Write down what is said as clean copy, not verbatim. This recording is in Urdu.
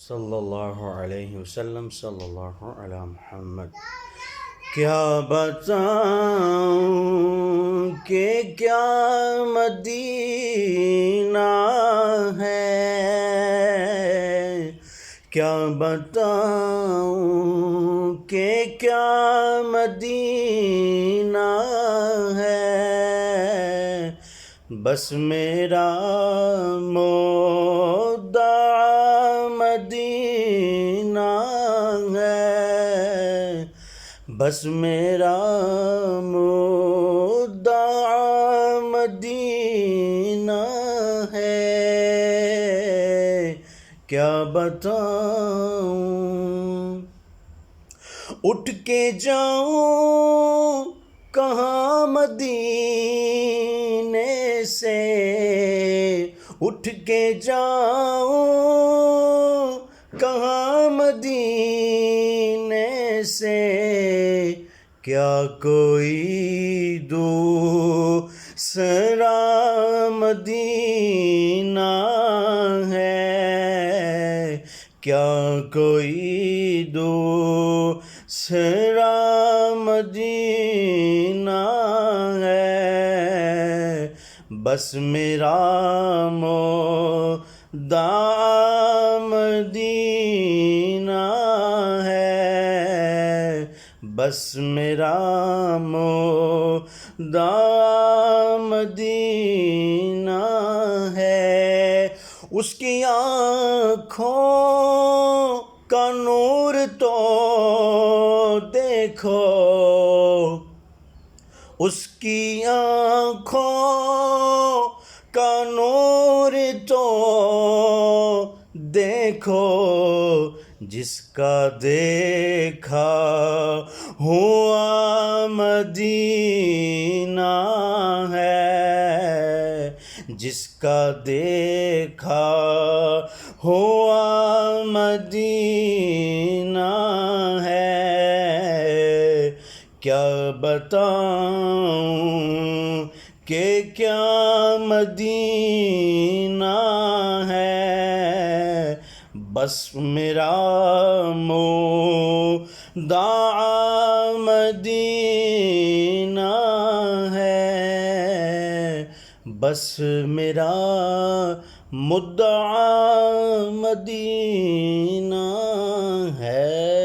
صلی اللہ علیہ وسلم، صلی اللہ علی محمد۔ کیا بتاؤں کہ کیا مدینہ ہے، کیا بتاؤں کہ کیا مدینہ ہے، بس میرا مدعا مدینہ ہے، بس میرا مدعا مدینہ ہے، کیا بتاؤں۔ اٹھ کے جاؤں کہاں مدینے سے، اٹھ کے جاؤں کہاں مدینے سے، کیا کوئی دوسرا مدینہ ہے، کیا کوئی دوسرا مدینہ ہے، بس میرا مدعا مدینہ ہے، بس میرا مدعا مدینہ ہے۔ اس کی آنکھوں کا نور تو دیکھو، اس کی آنکھوں کا نور تو دیکھو، جس کا دیکھا ہوا مدینہ ہے، جس کا دیکھا ہوا مدینہ ہے، کیا بتاؤں کہ کیا مدینہ ہے، بس میرا مدعا مدینہ ہے، بس میرا مدعا مدینہ ہے۔